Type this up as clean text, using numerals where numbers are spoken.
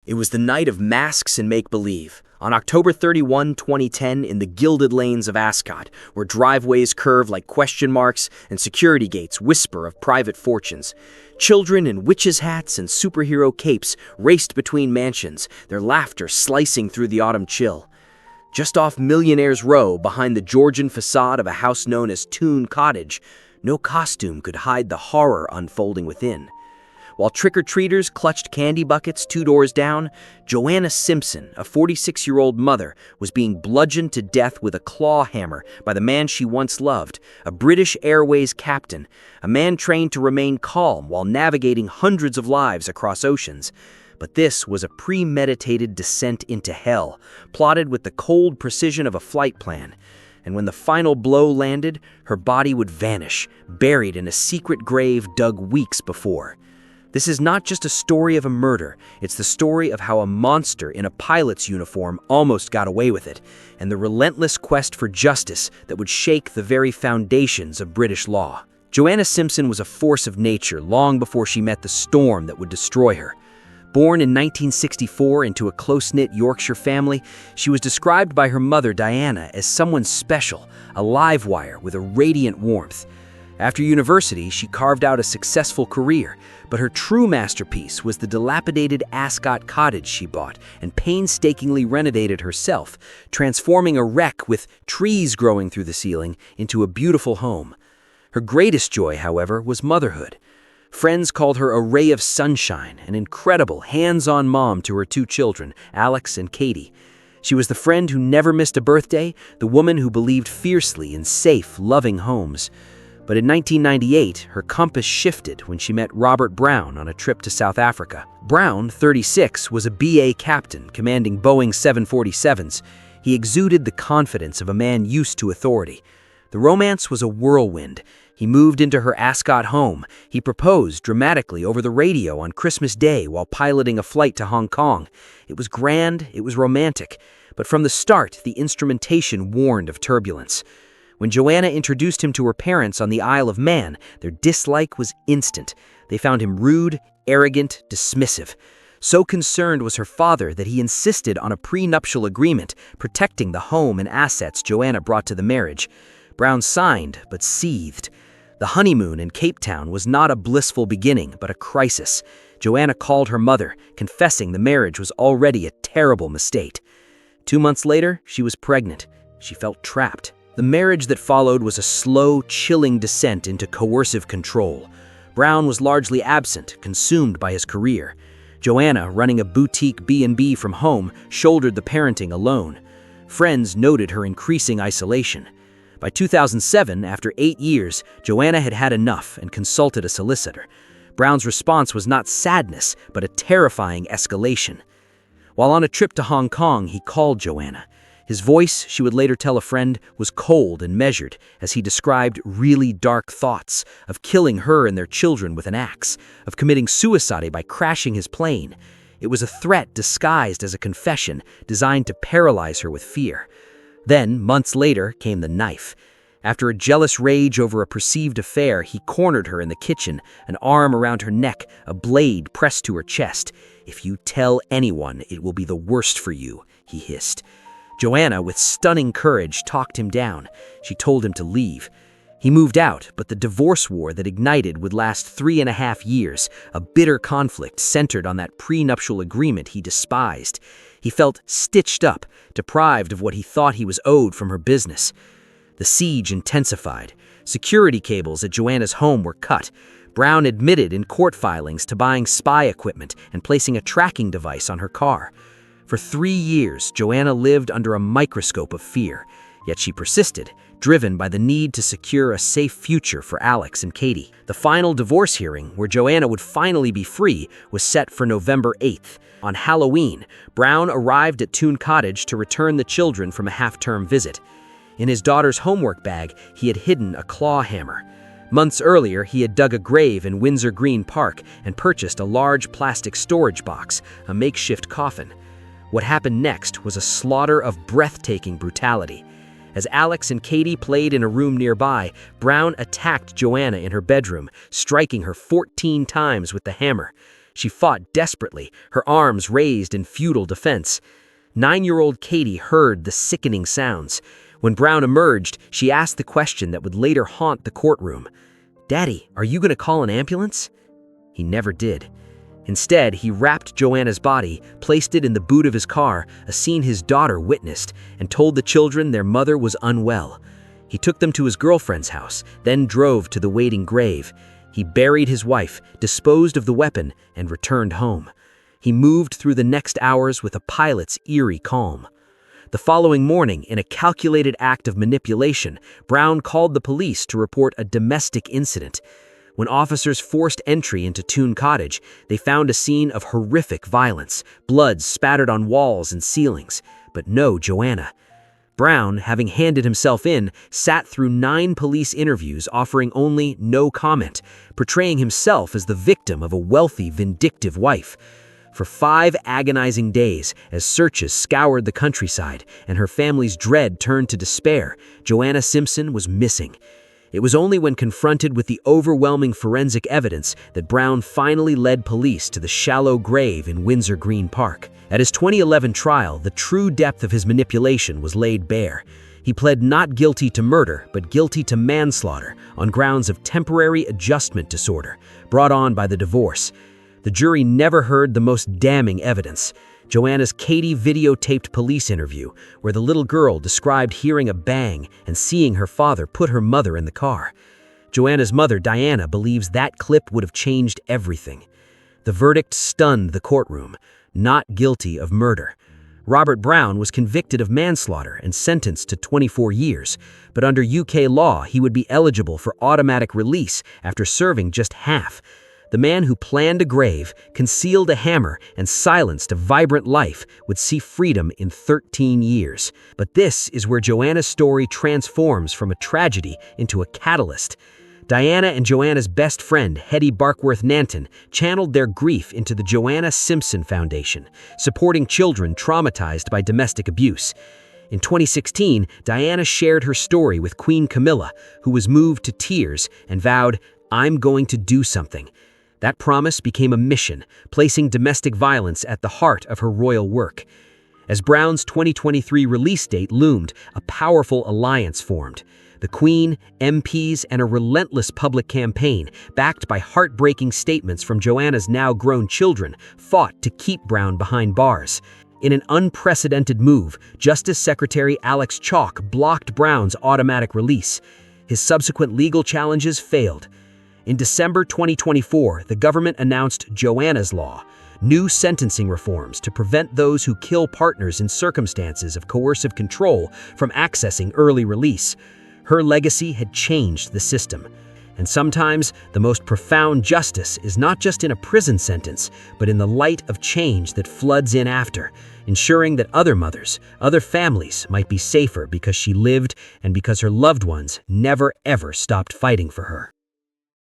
It was the night of masks and make-believe. On October 31, 2010, in the gilded lanes of Ascot, where driveways curve like question marks and security gates whisper of private fortunes, children in witches' hats and superhero capes raced between mansions, their laughter slicing through the autumn chill. Just off Millionaire's Row, behind the Georgian facade of a house known as Toon Cottage, no costume could hide the horror unfolding within. While trick-or-treaters clutched candy buckets 2 doors down, Joanna Simpson, a 46-year-old mother, was being bludgeoned to death with a claw hammer by the man she once loved, a British Airways captain, a man trained to remain calm while navigating hundreds of lives across oceans. But this was a premeditated descent into hell, plotted with the cold precision of a flight plan. And when the final blow landed, her body would vanish, buried in a secret grave dug weeks before. This is not just a story of a murder, it's the story of how a monster in a pilot's uniform almost got away with it, and the relentless quest for justice that would shake the very foundations of British law. Joanna Simpson was a force of nature long before she met the storm that would destroy her. Born in 1964 into a close-knit Yorkshire family, she was described by her mother, Diana, as someone special, a live wire with a radiant warmth. After university, she carved out a successful career, but her true masterpiece was the dilapidated Ascot cottage she bought and painstakingly renovated herself, transforming a wreck with trees growing through the ceiling into a beautiful home. Her greatest joy, however, was motherhood. Friends called her a ray of sunshine, an incredible, hands-on mom to her 2 children, Alex and Katie. She was the friend who never missed a birthday, the woman who believed fiercely in safe, loving homes. But in 1998, her compass shifted when she met Robert Brown on a trip to South Africa. Brown, 36, was a BA captain commanding Boeing 747s. He exuded the confidence of a man used to authority. The romance was a whirlwind. He moved into her Ascot home. He proposed dramatically over the radio on Christmas Day while piloting a flight to Hong Kong. It was grand, it was romantic, but from the start, the instrumentation warned of turbulence. When Joanna introduced him to her parents on the Isle of Man, their dislike was instant. They found him rude, arrogant, dismissive. So concerned was her father that he insisted on a prenuptial agreement protecting the home and assets Joanna brought to the marriage. Brown signed, but seethed. The honeymoon in Cape Town was not a blissful beginning, but a crisis. Joanna called her mother, confessing the marriage was already a terrible mistake. 2 months later, she was pregnant. She felt trapped. The marriage that followed was a slow, chilling descent into coercive control. Brown was largely absent, consumed by his career. Joanna, running a boutique B&B from home, shouldered the parenting alone. Friends noted her increasing isolation. By 2007, after 8 years, Joanna had had enough and consulted a solicitor. Brown's response was not sadness, but a terrifying escalation. While on a trip to Hong Kong, he called Joanna. His voice, she would later tell a friend, was cold and measured as he described really dark thoughts of killing her and their children with an axe, of committing suicide by crashing his plane. It was a threat disguised as a confession designed to paralyze her with fear. Then, months later, came the knife. After a jealous rage over a perceived affair, he cornered her in the kitchen, an arm around her neck, a blade pressed to her chest. "If you tell anyone, it will be the worst for you," he hissed. Joanna, with stunning courage, talked him down. She told him to leave. He moved out, but the divorce war that ignited would last 3.5 years, a bitter conflict centered on that prenuptial agreement he despised. He felt stitched up, deprived of what he thought he was owed from her business. The siege intensified. Security cables at Joanna's home were cut. Brown admitted in court filings to buying spy equipment and placing a tracking device on her car. For 3 years, Joanna lived under a microscope of fear, yet she persisted, driven by the need to secure a safe future for Alex and Katie. The final divorce hearing, where Joanna would finally be free, was set for November 8th. On Halloween, Brown arrived at Toon Cottage to return the children from a half-term visit. In his daughter's homework bag, he had hidden a claw hammer. Months earlier, he had dug a grave in Windsor Green Park and purchased a large plastic storage box, a makeshift coffin. What happened next was a slaughter of breathtaking brutality. As Alex and Katie played in a room nearby, Brown attacked Joanna in her bedroom, striking her 14 times with the hammer. She fought desperately, her arms raised in futile defense. 9-year-old Katie heard the sickening sounds. When Brown emerged, she asked the question that would later haunt the courtroom. "Daddy, are you going to call an ambulance?" He never did. Instead, he wrapped Joanna's body, placed it in the boot of his car, a scene his daughter witnessed, and told the children their mother was unwell. He took them to his girlfriend's house, then drove to the waiting grave. He buried his wife, disposed of the weapon, and returned home. He moved through the next hours with a pilot's eerie calm. The following morning, in a calculated act of manipulation, Brown called the police to report a domestic incident. When officers forced entry into Toon Cottage, they found a scene of horrific violence, blood spattered on walls and ceilings, but no Joanna. Brown, having handed himself in, sat through 9 police interviews offering only no comment, portraying himself as the victim of a wealthy, vindictive wife. For 5 agonizing days, as searches scoured the countryside and her family's dread turned to despair, Joanna Simpson was missing. It was only when confronted with the overwhelming forensic evidence that Brown finally led police to the shallow grave in Windsor Green Park. At his 2011 trial, the true depth of his manipulation was laid bare. He pled not guilty to murder, but guilty to manslaughter on grounds of temporary adjustment disorder, brought on by the divorce. The jury never heard the most damning evidence: Joanna's Katie videotaped police interview, where the little girl described hearing a bang and seeing her father put her mother in the car. Joanna's mother, Diana, believes that clip would have changed everything. The verdict stunned the courtroom: not guilty of murder. Robert Brown was convicted of manslaughter and sentenced to 24 years, but under UK law, he would be eligible for automatic release after serving just half. The man who planned a grave, concealed a hammer, and silenced a vibrant life would see freedom in 13 years. But this is where Joanna's story transforms from a tragedy into a catalyst. Diana and Joanna's best friend, Hetty Barkworth Nanton, channeled their grief into the Joanna Simpson Foundation, supporting children traumatized by domestic abuse. In 2016, Diana shared her story with Queen Camilla, who was moved to tears and vowed, "I'm going to do something." That promise became a mission, placing domestic violence at the heart of her royal work. As Brown's 2023 release date loomed, a powerful alliance formed. The Queen, MPs, and a relentless public campaign, backed by heartbreaking statements from Joanna's now-grown children, fought to keep Brown behind bars. In an unprecedented move, Justice Secretary Alex Chalk blocked Brown's automatic release. His subsequent legal challenges failed. In December 2024, the government announced Joanna's Law, new sentencing reforms to prevent those who kill partners in circumstances of coercive control from accessing early release. Her legacy had changed the system. And sometimes, the most profound justice is not just in a prison sentence, but in the light of change that floods in after, ensuring that other mothers, other families might be safer because she lived and because her loved ones never ever stopped fighting for her.